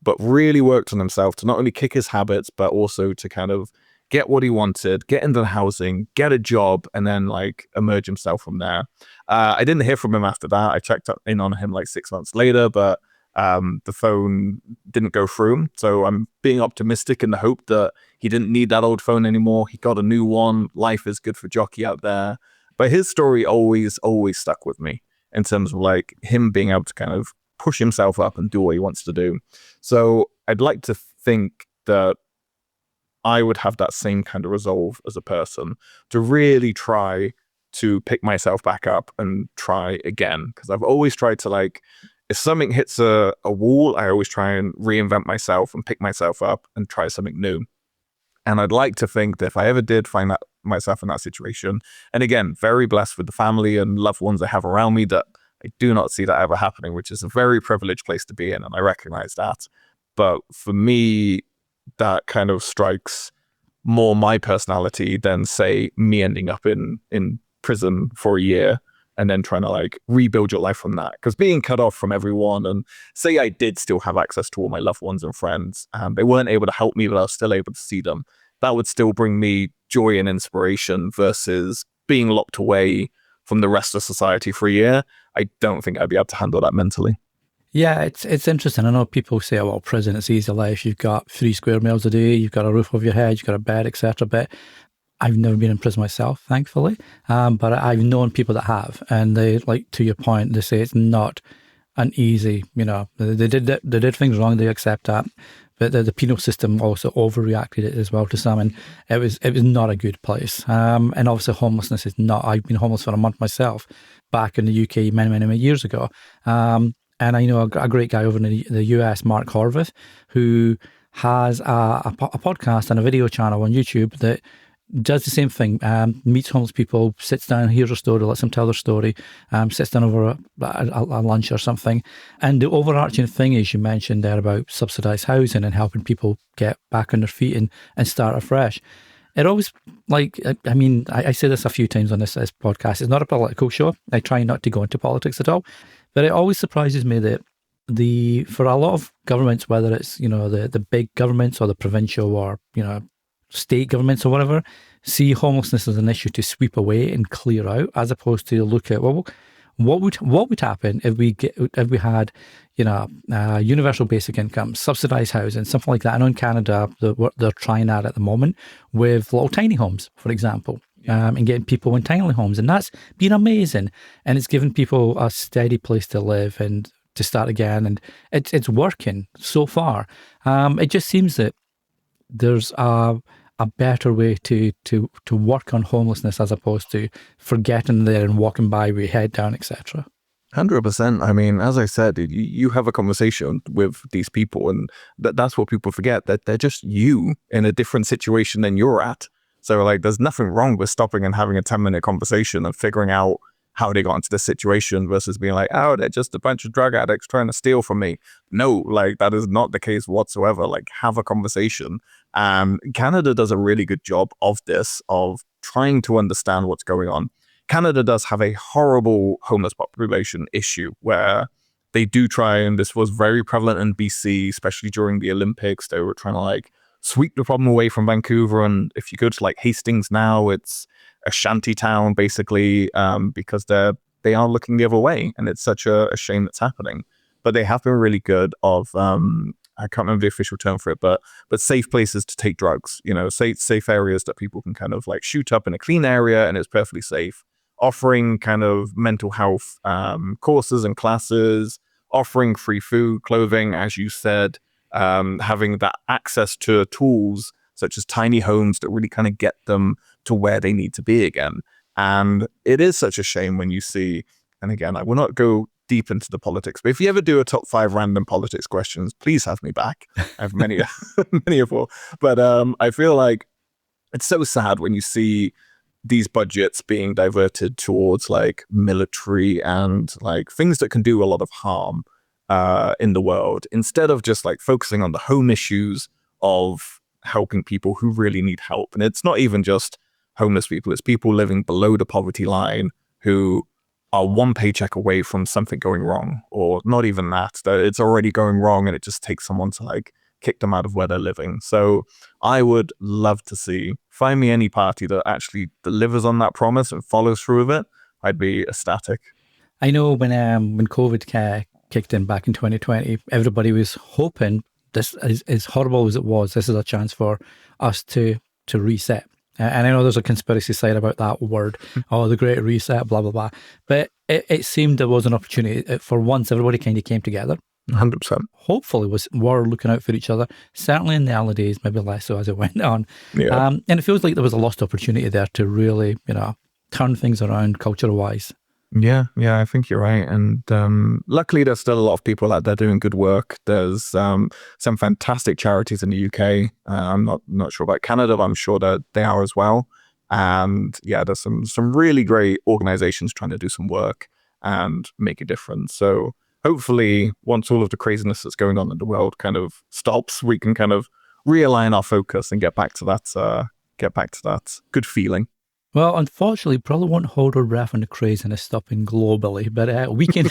but really worked on himself to not only kick his habits, but also to kind of get what he wanted, get into the housing, get a job, and then like emerge himself from there. I didn't hear from him after that. I checked in on him like 6 months later, but the phone didn't go through. So I'm being optimistic in the hope that he didn't need that old phone anymore. He got a new one. Life is good for Jockey out there. But his story always stuck with me in terms of like him being able to kind of push himself up and do what he wants to do. So I'd like to think that I would have that same kind of resolve as a person to really try to pick myself back up and try again. Because I've always tried to like, if something hits a wall, I always try and reinvent myself and pick myself up and try something new. And I'd like to think that if I ever did find myself in that situation, and again, very blessed with the family and loved ones I have around me, that I do not see that ever happening, which is a very privileged place to be in, and I recognize that. But for me, that kind of strikes more my personality than, say, me ending up in prison for a year and then trying to like rebuild your life from that. Because being cut off from everyone, and say I did still have access to all my loved ones and friends, and they weren't able to help me, but I was still able to see them, that would still bring me joy and inspiration versus being locked away from the rest of society for a year. I don't think I'd be able to handle that mentally. Yeah, it's interesting. I know people say, well, prison, it's easy life. You've got 3 square meals a day, you've got a roof over your head, you've got a bed, etc. But I've never been in prison myself, thankfully. But I've known people that have, and they, like, to your point, they say it's not an easy, they did things wrong, they accept that. But the penal system also overreacted it as well to some, and it was not a good place. And obviously homelessness is not. I've been homeless for a month myself back in the UK many years ago. And I know a great guy over in the US, Mark Horvath, who has a podcast and a video channel on YouTube that does the same thing, meets homeless people, sits down, hears a story, lets them tell their story, sits down over a lunch or something. And the overarching thing is, you mentioned there about subsidised housing and helping people get back on their feet and start afresh. It always, like, I mean, I say this a few times on this podcast, it's not a political show. I try not to go into politics at all. But it always surprises me that for a lot of governments, whether it's, the big governments or the provincial or, state governments or whatever, see homelessness as an issue to sweep away and clear out, as opposed to look at, well, what would happen if we had, universal basic income, subsidized housing, something like that. I know in Canada, what they're trying at the moment with little tiny homes, for example, and getting people in tiny homes. And that's been amazing. And it's given people a steady place to live and to start again. And it's working so far. It just seems that there's a better way to work on homelessness as opposed to forgetting there and walking by with your head down, etc. 100%. I mean, as I said, you have a conversation with these people, and that's what people forget, that they're just you in a different situation than you're at. So like, there's nothing wrong with stopping and having a 10-minute conversation and figuring out how they got into this situation versus being like, oh, they're just a bunch of drug addicts trying to steal from me. No, like that is not the case whatsoever. Like, have a conversation. Canada does a really good job of this, of trying to understand what's going on. Canada does have a horrible homeless population issue where they do try, and this was very prevalent in BC, especially during the Olympics. They were trying to like sweep the problem away from Vancouver. And if you go to like Hastings now, it's a shanty town basically, because they are looking the other way, and it's such a shame that's happening. But they have been really good of I can't remember the official term for it, but safe places to take drugs, safe areas that people can kind of like shoot up in a clean area and it's perfectly safe, offering kind of mental health courses and classes, offering free food, clothing, as you said, having that access to tools such as tiny homes that really kind of get them to where they need to be again. And it is such a shame when you see, and again, I will not go deep into the politics, but if you ever do a top 5 random politics questions, please have me back. I have many, many of all. But I feel like it's so sad when you see these budgets being diverted towards like military and like things that can do a lot of harm in the world, instead of just like focusing on the home issues of helping people who really need help. And it's not even just homeless people, it's people living below the poverty line who are one paycheck away from something going wrong, or not even that it's already going wrong and it just takes someone to like kick them out of where they're living. So I would love to find me any party that actually delivers on that promise and follows through with it. I'd be ecstatic. I know when COVID kicked in back in 2020, everybody was hoping, this is as horrible as it was, this is a chance for us to reset. And I know there's a conspiracy side about that word, the Great Reset, blah, blah, blah. But it seemed there was an opportunity. For once, everybody kind of came together. 100%. Hopefully were looking out for each other. Certainly in the early days, maybe less so as it went on. Yeah. And it feels like there was a lost opportunity there to really, turn things around culture-wise. Yeah, I think you're right. And luckily, there's still a lot of people out there doing good work. There's some fantastic charities in the UK. I'm not sure about Canada, but I'm sure that they are as well. And yeah, there's some really great organizations trying to do some work and make a difference. So hopefully, once all of the craziness that's going on in the world kind of stops, we can kind of realign our focus and get back to that good feeling. Well, unfortunately, probably won't hold our breath on the craziness stopping globally, but we can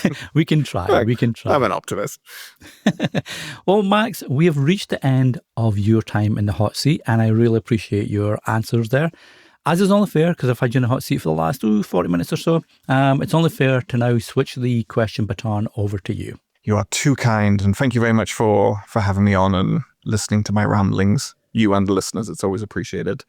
try. We can try. I'm an optimist. Well, Max, we have reached the end of your time in the hot seat, and I really appreciate your answers there. As is only fair, because I've had you in the hot seat for the last 40 minutes or so, it's only fair to now switch the question baton over to you. You are too kind, and thank you very much for having me on and listening to my ramblings. You and the listeners, it's always appreciated.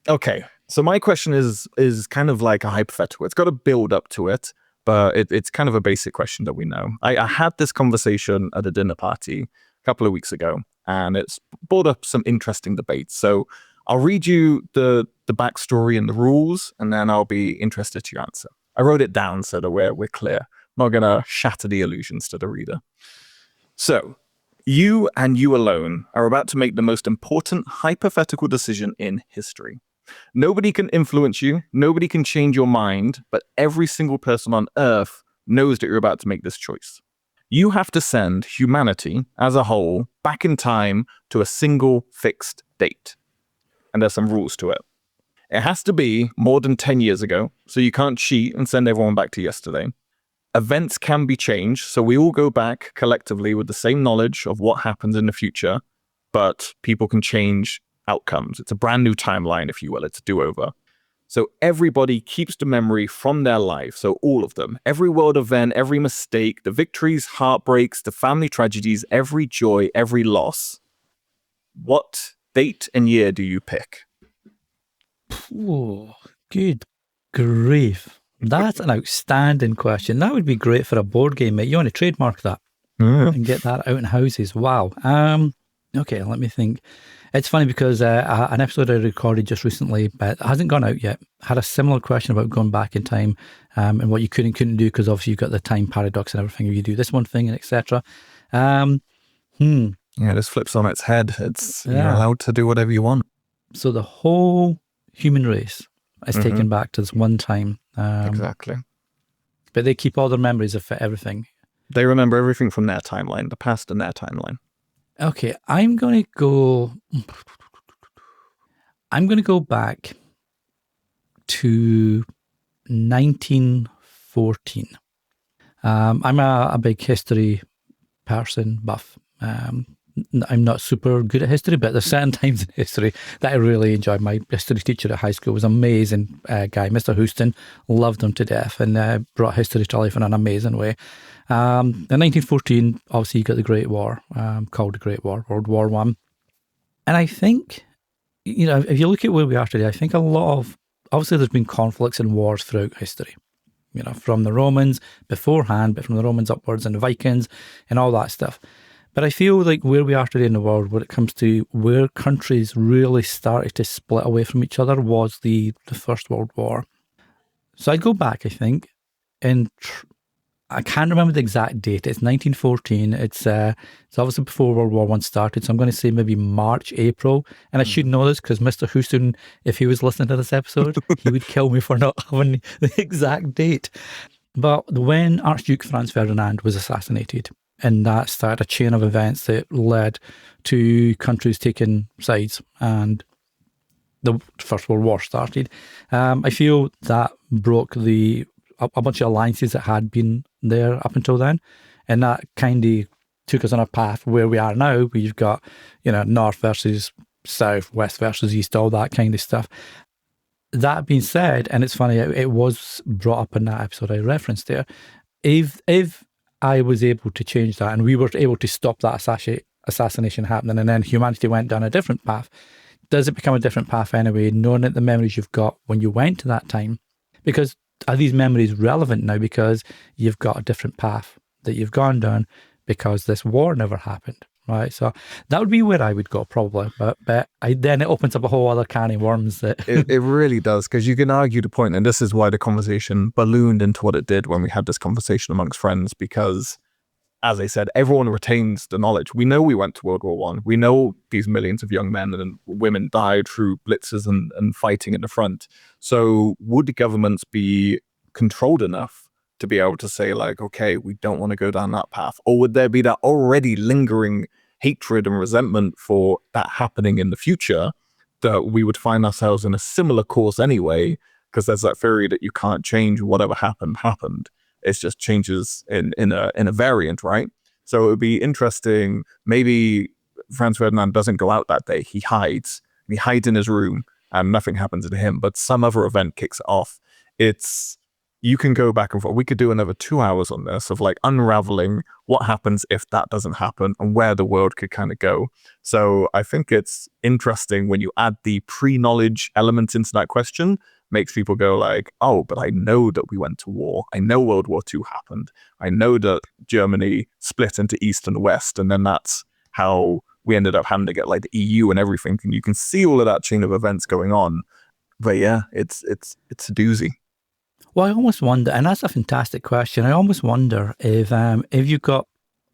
Okay, so my question is kind of like a hypothetical. It's got a build up to it, but it's kind of a basic question that we know. I had this conversation at a dinner party a couple of weeks ago, and it's brought up some interesting debates. So I'll read you the backstory and the rules, and then I'll be interested to your answer. I wrote it down so that we're clear. I'm not going to shatter the illusions to the reader. So, you and you alone are about to make the most important hypothetical decision in history. Nobody can influence you, nobody can change your mind, but every single person on Earth knows that you're about to make this choice. You have to send humanity as a whole back in time to a single fixed date. And there's some rules to it. It has to be more than 10 years ago, so you can't cheat and send everyone back to yesterday. events can be changed. So we all go back collectively with the same knowledge of what happens in the future, but people can change outcomes. It's a brand new timeline, if you will. It's a do-over. So everybody keeps the memory from their life. So all of them, every world event, every mistake, the victories, heartbreaks, the family tragedies, every joy, every loss. What date and year do you pick? Oh, good grief. That's an outstanding question. That would be great for a board game, mate. You want to trademark that and get that out in houses. Wow. Okay, let me think. It's funny because an episode I recorded just recently, but it hasn't gone out yet, had a similar question about going back in time and what you couldn't do, because obviously you've got the time paradox and everything. You do this one thing and etc. Yeah, this flips on its head. You're allowed to do whatever you want. So the whole human race is taken back to this one time. Exactly. But they keep all their memories of everything. They remember everything from their timeline, the past and their timeline. Okay, I'm going to go back to 1914. I'm a big history person, buff. I'm not super good at history, but there's certain times in history that I really enjoyed. My history teacher at high school was an amazing guy, Mr. Houston. Loved him to death and brought history to life in an amazing way. In 1914, obviously you got the Great War, called the Great War, World War I. And I think, if you look at where we are today, I think a lot of, obviously there's been conflicts and wars throughout history, from the Romans beforehand, but from the Romans upwards and the Vikings and all that stuff. But I feel like where we are today in the world, when it comes to where countries really started to split away from each other, was the First World War. So I'd go back, I think, and I can't remember the exact date. It's 1914. It's obviously before World War I started, so I'm going to say maybe March, April. And I should know this because Mr. Houston, if he was listening to this episode, he would kill me for not having the exact date. But when Archduke Franz Ferdinand was assassinated, and that started a chain of events that led to countries taking sides, and the First World War started. I feel that broke a bunch of alliances that had been there up until then, and that kind of took us on a path where we are now, where you've got, North versus South, West versus East, all that kind of stuff. That being said, and it's funny, it was brought up in that episode I referenced there, if I was able to change that and we were able to stop that assassination happening, and then humanity went down a different path, does it become a different path anyway, knowing that the memories you've got when you went to that time? Because are these memories relevant now because you've got a different path that you've gone down because this war never happened, right? So that would be where I would go probably, but then it opens up a whole other can of worms. That it really does, because you can argue the point, and this is why the conversation ballooned into what it did when we had this conversation amongst friends, because, as I said, everyone retains the knowledge. We know we went to World War I. We know these millions of young men and women died through blitzes and fighting in the front. So would the governments be controlled enough to be able to say, like, okay, we don't want to go down that path? Or would there be that already lingering hatred and resentment for that happening in the future, that we would find ourselves in a similar course anyway, because there's that theory that you can't change whatever happened. It just changes in a variant, right? So it would be interesting. Maybe Franz Ferdinand doesn't go out that day. He hides in his room and nothing happens to him, but some other event kicks it off. You can go back and forth. We could do another 2 hours on this of like unraveling what happens if that doesn't happen and where the world could kind of go. So I think it's interesting when you add the pre-knowledge element into that question, makes people go like, oh, but I know that we went to war. I know World War II happened. I know that Germany split into East and West. And then that's how we ended up having to get like the EU and everything. And you can see all of that chain of events going on. But yeah, it's a doozy. Well, I almost wonder, and that's a fantastic question. I almost wonder if you've got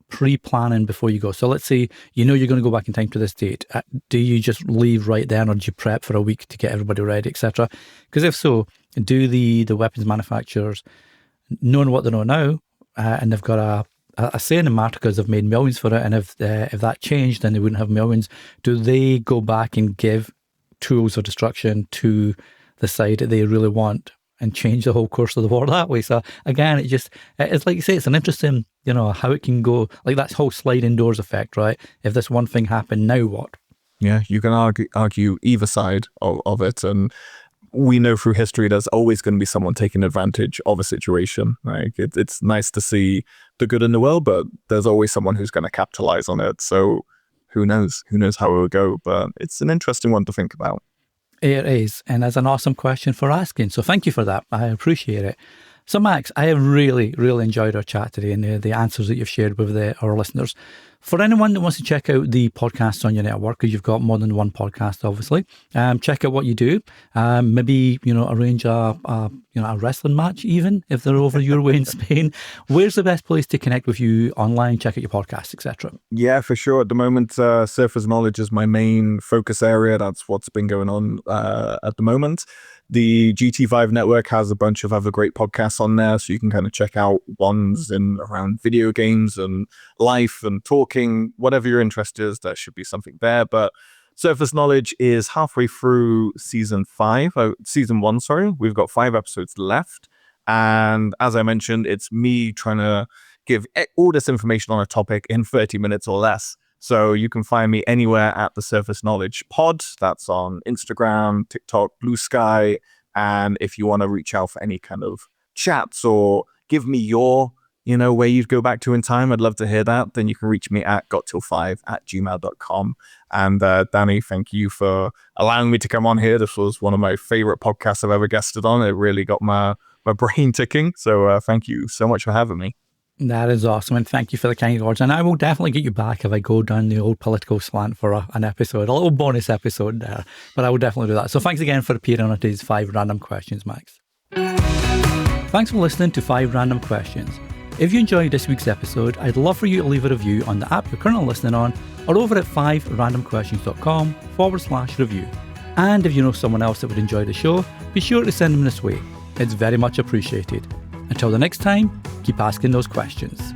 pre-planning before you go. So let's say you're going to go back in time to this date. Do you just leave right then, or do you prep for a week to get everybody ready, etc.? Because if so, do the weapons manufacturers, knowing what they know now, and they've got a say in the matter because they've made millions for it, and if that changed, then they wouldn't have millions. Do they go back and give tools of destruction to the side that they really want? and change the whole course of the war that way. So again, it's like you say, it's an interesting, how it can go, like that whole sliding doors effect, right? If this one thing happened, now what? Yeah, you can argue either side of it. And we know through history there's always going to be someone taking advantage of a situation. Like it's nice to see the good in the world, but there's always someone who's going to capitalize on it. So who knows how it will go, but it's an interesting one to think about. It is, and that's an awesome question for asking. So thank you for that. I appreciate it. So Max, I have really, really enjoyed our chat today and the answers that you've shared with our listeners. For anyone that wants to check out the podcasts on your network, because you've got more than one podcast, obviously, check out what you do. Maybe, arrange a wrestling match, even if they're over your way in Spain. Where's the best place to connect with you online, check out your podcast, etc.? Yeah, for sure. At the moment, surface knowledge is my main focus area. That's what's been going on at the moment. The GT5 Network has a bunch of other great podcasts on there, so you can kind of check out ones around video games and life and talking, whatever your interest is, there should be something there. But Surface Knowledge is halfway through season 1, sorry. We've got 5 episodes left. And as I mentioned, it's me trying to give all this information on a topic in 30 minutes or less. So you can find me anywhere at the Surface Knowledge Pod. That's on Instagram, TikTok, Blue Sky. And if you want to reach out for any kind of chats or give me your, where you'd go back to in time, I'd love to hear that. Then you can reach me at gottill5@gmail.com. And Danny, thank you for allowing me to come on here. This was one of my favorite podcasts I've ever guested on. It really got my brain ticking. So thank you so much for having me. That is awesome, and thank you for the kind words. And I will definitely get you back if I go down the old political slant for an episode, a little bonus episode there. But I will definitely do that. So thanks again for appearing on today's 5 Random Questions, Max. Thanks for listening to 5 Random Questions. If you enjoyed this week's episode, I'd love for you to leave a review on the app you're currently listening on, or over at 5randomquestions.com/review. And if you know someone else that would enjoy the show, be sure to send them this way. It's very much appreciated. Until the next time, keep asking those questions.